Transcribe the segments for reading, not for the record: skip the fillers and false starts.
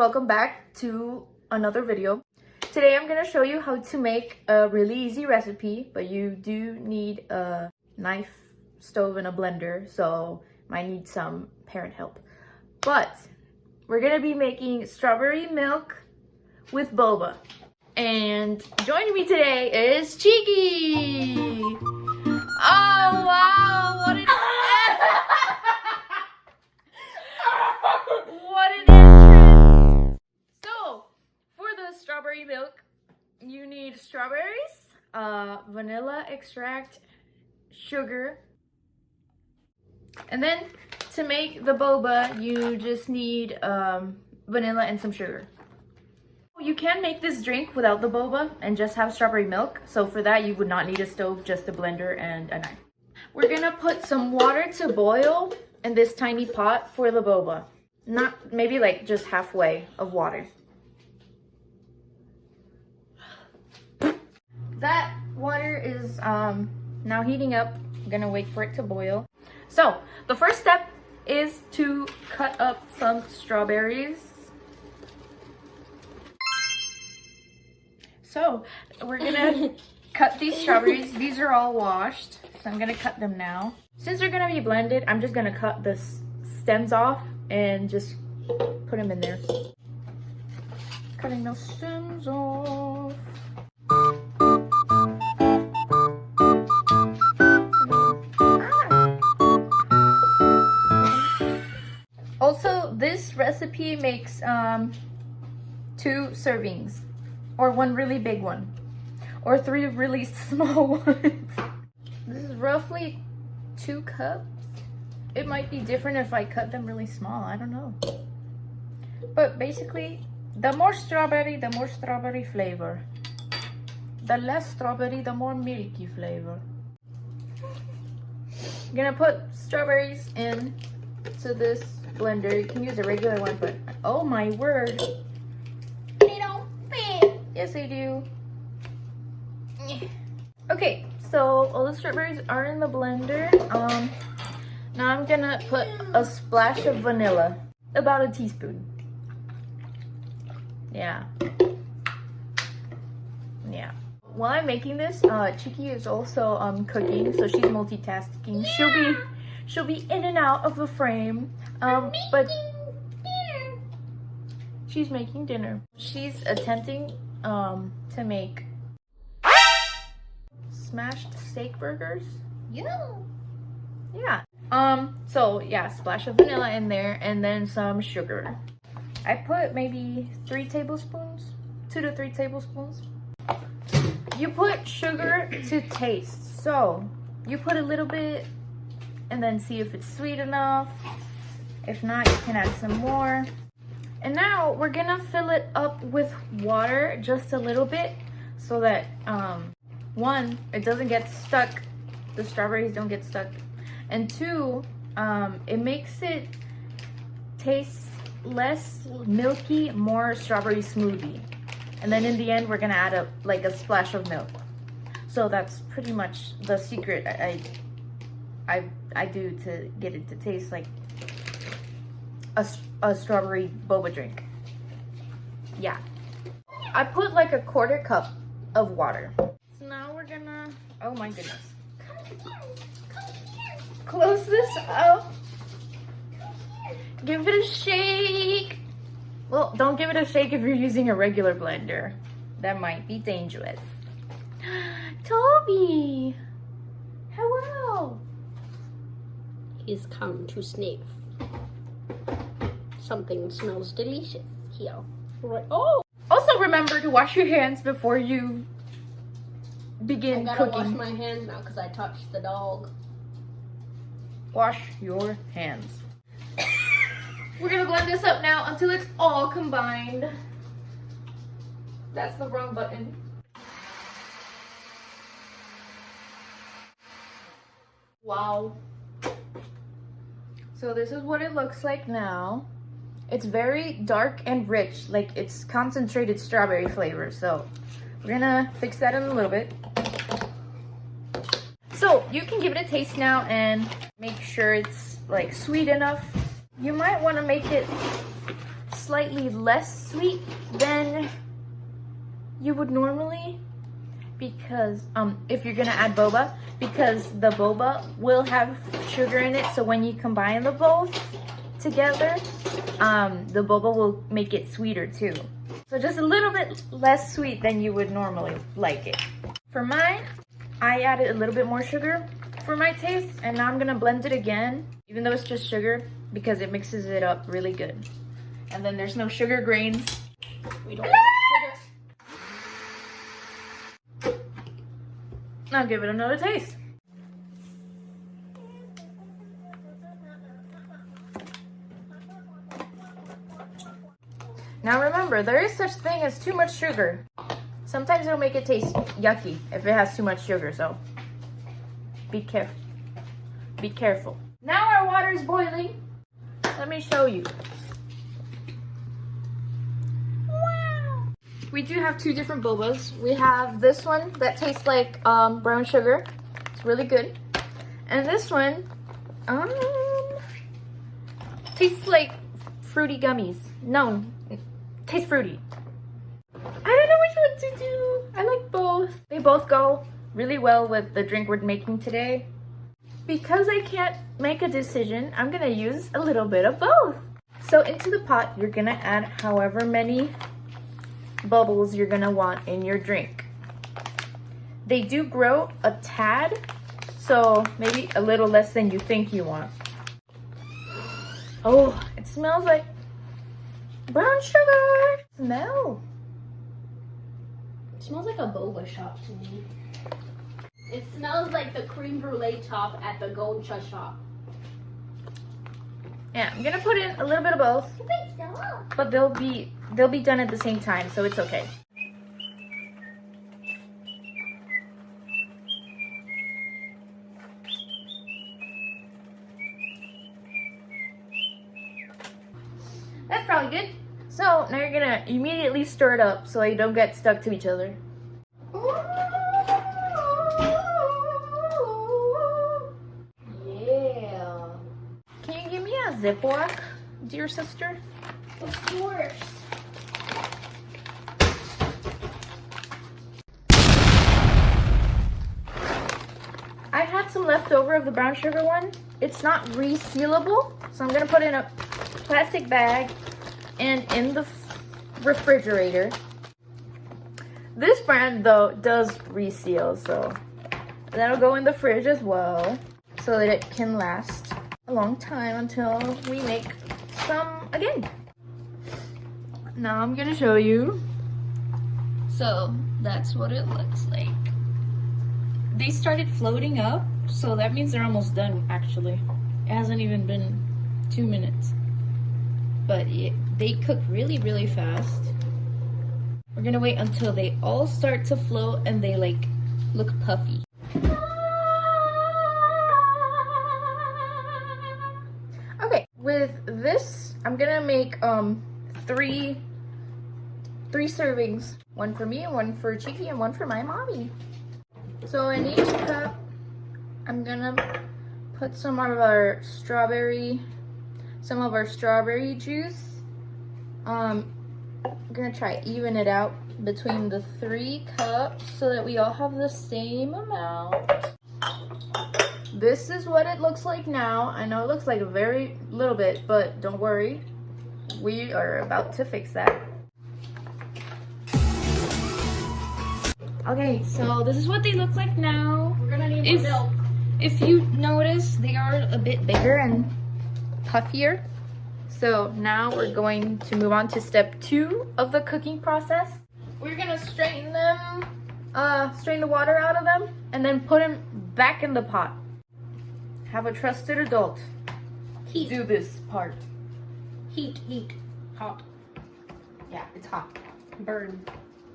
welcome back to another video. Today I'm gonna show you how to make a really easy recipe, but you do need a knife, stove, and a blender, so might need some parent help. But we're gonna be making strawberry milk with boba. And joining me today is Cheeky! Oh wow, what an what an entrance! So, for the strawberry milk, you need strawberries, vanilla extract, sugar, and then to make the boba, you just need vanilla and some sugar. You can make this drink without the boba and just have strawberry milk. So for that, you would not need a stove, just a blender and a knife. We're gonna put some water to boil in this tiny pot for the boba. Not, maybe like just halfway of water. That water is now heating up. I'm gonna wait for it to boil. So the first step is to cut up some strawberries. So we're gonna cut these strawberries. These are all washed, so I'm gonna cut them now. Since they're gonna be blended, I'm just gonna cut the stems off and just put them in there. Cutting those stems off. Also, this recipe makes 2 servings. Or 1 really big one. Or 3 really small ones. This is roughly 2 cups. It might be different if I cut them really small. I don't know. But basically, the more strawberry flavor. The less strawberry, the more milky flavor. I'm gonna put strawberries in to this blender. You can use a regular one, but oh my word. Yes, I do. Okay, so all the strawberries are in the blender. Now I'm gonna put a splash of vanilla, about a teaspoon. Yeah. While I'm making this, Cheeky is also cooking, so she's multitasking. She'll be in and out of the frame. But she's making dinner. She's attempting to make smashed steak burgers. Yeah. So yeah, splash of vanilla in there and then some sugar. I put maybe 3 tablespoons, 2 to 3 tablespoons. You put sugar to taste. So you put a little bit and then see if it's sweet enough. If not, you can add some more. And now we're gonna fill it up with water just a little bit so that 1, it doesn't get stuck, the strawberries don't get stuck, and 2, it makes it taste less milky, more strawberry smoothie. And then in the end, we're gonna add a splash of milk. So that's pretty much the secret I do to get it to taste like a strawberry boba drink. Yeah. I put like a 1/4 cup of water. So now we're gonna, oh my goodness. Close this up. Give it a shake. Well, don't give it a shake if you're using a regular blender. That might be dangerous. Toby! Hello! He's come to sniff. Something smells delicious here. Right. Oh! Also remember to wash your hands before you begin I gotta cooking. wash my hands now because I touched the dog. Wash your hands. We're gonna blend this up now until it's all combined. That's the wrong button. Wow. So this is what it looks like now. It's very dark and rich, like it's concentrated strawberry flavor. So we're gonna fix that in a little bit. So you can give it a taste now and make sure it's like sweet enough. You might want to make it slightly less sweet than you would normally, because if you're gonna add boba, because the boba will have sugar in it, so when you combine the both together, the boba will make it sweeter too. So just a little bit less sweet than you would normally like it. For mine, I added a little bit more sugar for my taste, and now I'm gonna blend it again, even though it's just sugar, because it mixes it up really good. And then there's no sugar grains. We don't want sugar. Now give it another taste. Now remember, there is such thing as too much sugar. Sometimes it'll make it taste yucky if it has too much sugar, so be careful. Be careful. Now our water is boiling. Let me show you. Wow. We do have two different bobas. We have this one that tastes like brown sugar. It's really good. And this one tastes like fruity gummies. No, tastes fruity. I don't know which one to do. I like both. They both go really well with the drink we're making today. Because I can't make a decision, I'm gonna use a little bit of both. So into the pot, you're gonna add however many bubbles you're gonna want in your drink. They do grow a tad, so maybe a little less than you think you want. Oh, it smells like brown sugar. Smell. It smells like a boba shop to me. It smells like the creme brulee top at the Gocha shop. Yeah, I'm gonna put in a little bit of both, but they'll be done at the same time, so it's okay. That's probably good. So now you're gonna immediately stir it up so they don't get stuck to each other. Yeah. Can you give me a Ziploc, dear sister? Of course. I had some left over of the brown sugar one. It's not resealable, so I'm gonna put it in a plastic bag and in the refrigerator. This brand though does reseal, so that'll go in the fridge as well so that it can last a long time until we make some again. Now I'm gonna show you. So that's what it looks like. They started floating up, so that means they're almost done actually. It hasn't even been 2 minutes. But they cook really, really fast. We're gonna wait until they all start to float and they like look puffy. Okay, with this, I'm gonna make three servings. One for me, one for Cheeky, and one for my mommy. So in each cup, I'm gonna put some of our strawberry juice. I'm gonna try even it out between the 3 cups so that we all have the same amount. This is what it looks like now. I know it looks like a very little bit, but don't worry. We are about to fix that. Okay, so this is what they look like now. We're gonna need more milk. If you notice, they are a bit bigger and puffier. So now we're going to move on to step 2 of the cooking process. We're gonna strain them, strain the water out of them, and then put them back in the pot. Have a trusted adult do this part. Heat. Hot. Yeah, it's hot. Burn.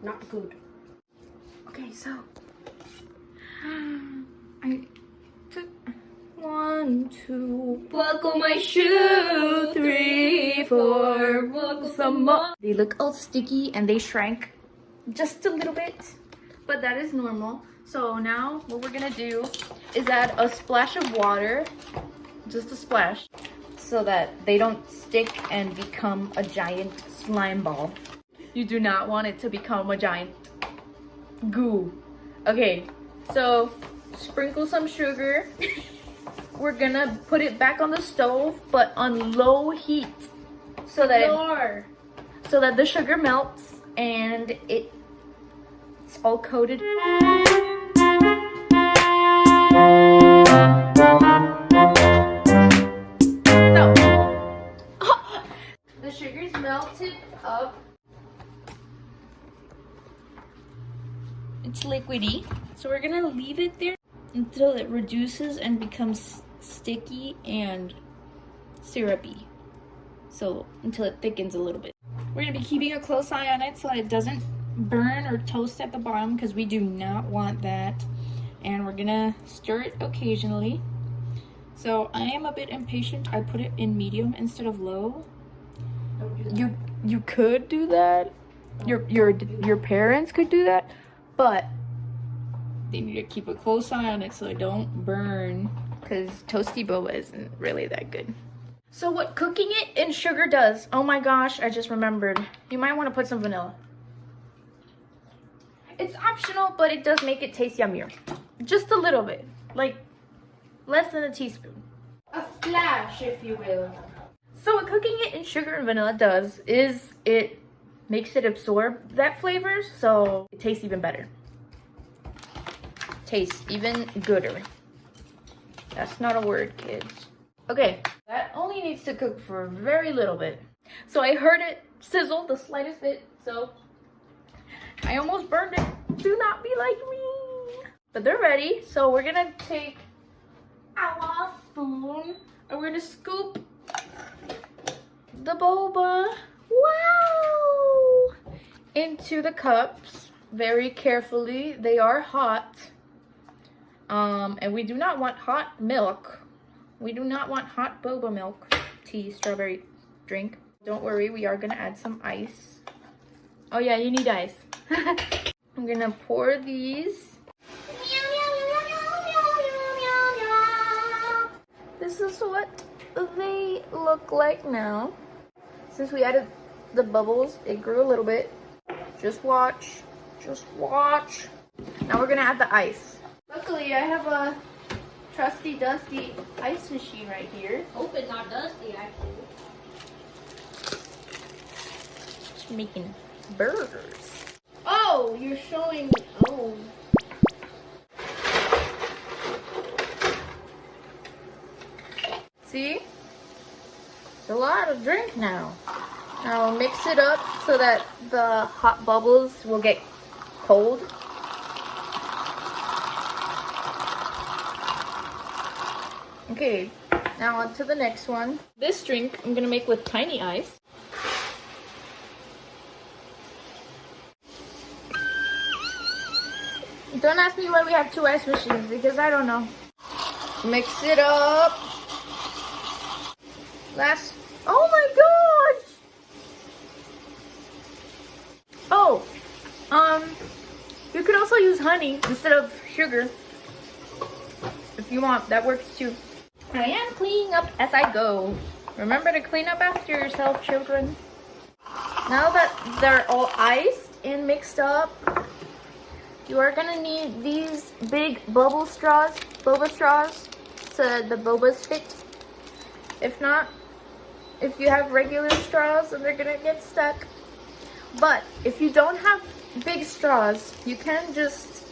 Not good. Okay, so I took 1, 2, buckle my shoe, 3, 4, buckle some more. They look all sticky and they shrank just a little bit, but that is normal. So now what we're gonna do is add a splash of water, just a splash. so that they don't stick and become a giant slime ball. You do not want it to become a giant goo. Okay, so sprinkle some sugar. We're gonna put it back on the stove, but on low heat, so that the sugar melts and it's all coated. So the sugar's melted up. It's liquidy, so we're gonna leave it there until it reduces and becomes sticky and syrupy. So until it thickens a little bit. We're gonna be keeping a close eye on it so it doesn't burn or toast at the bottom, because we do not want that. And we're gonna stir it occasionally. So I am a bit impatient. I put it in medium instead of low. You could do that. Your parents could do that, but they need to keep a close eye on it so it don't burn, because toasty boba isn't really that good. So what cooking it in sugar does, oh my gosh, I just remembered. You might want to put some vanilla. It's optional, but it does make it taste yummier. Just a little bit, like less than a teaspoon. A splash, if you will. So what cooking it in sugar and vanilla does is it makes it absorb that flavor, so it tastes even better. Tastes even gooder. That's not a word, kids. Okay, that only needs to cook for a very little bit. So I heard it sizzle the slightest bit, so I almost burned it. Do not be like me. But they're ready, so we're gonna take our spoon and we're gonna scoop the boba, wow, into the cups very carefully. They are hot. And we do not want hot milk. We do not want hot boba milk, tea, strawberry drink. Don't worry, we are gonna add some ice. Oh yeah, you need ice. I'm gonna pour these. This is what they look like now. Since we added the bubbles, it grew a little bit. Just watch, just watch. Now we're gonna add the ice. Luckily, I have a trusty, dusty ice machine right here. Hope it's not dusty, actually. Just making burgers. Oh, you're showing. Oh. See? It's a lot of drink now. Now mix it up so that the hot bubbles will get cold. Okay, now on to the next one. This drink I'm gonna make with tiny ice. Don't ask me why we have two ice machines, because I don't know. Mix it up. Oh my gosh! Oh, you could also use honey instead of sugar. If you want, that works too. I am cleaning up as I go. Remember to clean up after yourself, children. Now that they're all iced and mixed up, you are gonna need these big boba straws, so that the boba's fit. If not, if you have regular straws, then they're gonna get stuck. But if you don't have big straws, you can just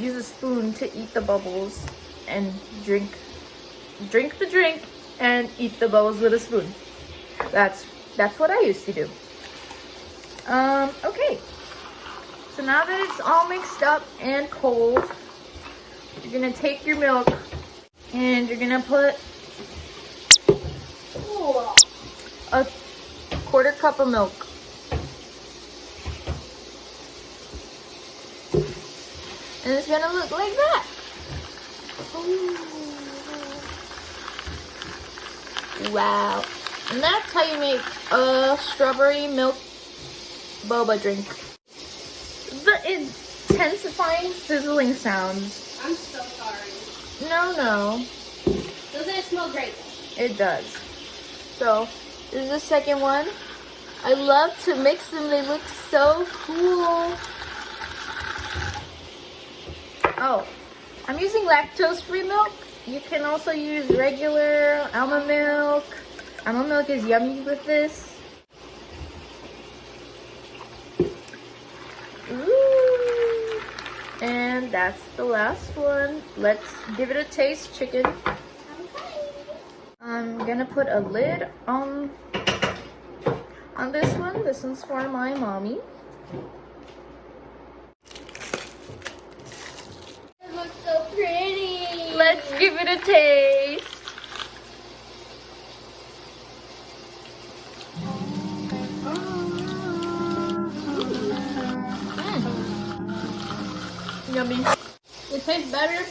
use a spoon to eat the bubbles and drink the drink and eat the bubbles with a spoon. That's what I used to do. Okay. So now that it's all mixed up and cold, you're gonna take your milk and you're gonna put a quarter cup of milk. And it's gonna look like that. Ooh. Wow. And that's how you make a strawberry milk boba drink. The intensifying sizzling sounds. I'm so sorry. No. Doesn't it smell great? It does. So, this is the second one. I love to mix them. They look so cool. Oh, I'm using lactose-free milk. You can also use regular almond milk. Almond milk is yummy with this. Ooh. And that's the last one. Let's give it a taste, chicken. I'm gonna put a lid on this one. This one's for my mommy. It looks so pretty. Let's give it a taste. Yummy. It tastes better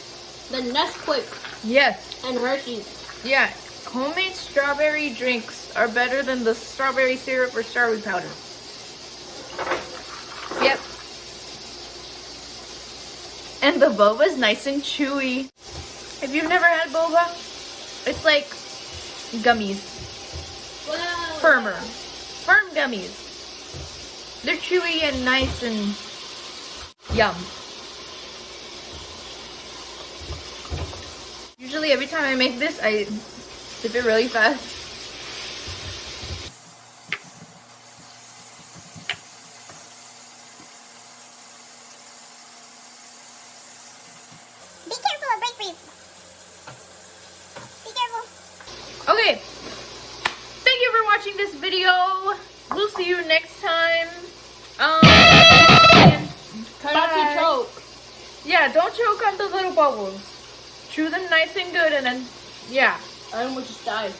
than Nesquik Yes. and Hershey's. Yeah. Homemade strawberry drinks are better than the strawberry syrup or strawberry powder. Yep. And the boba's nice and chewy. If you've never had boba, it's like gummies. Wow. Firmer. Firm gummies. They're chewy and nice and yum. Usually every time I make this, I sip it really fast. Be careful of brake freeze. Be careful. Okay. Thank you for watching this video. We'll see you next time. Try not to choke. Yeah, don't choke on the little bubbles. Chew them nice and good and then, yeah. I almost just died.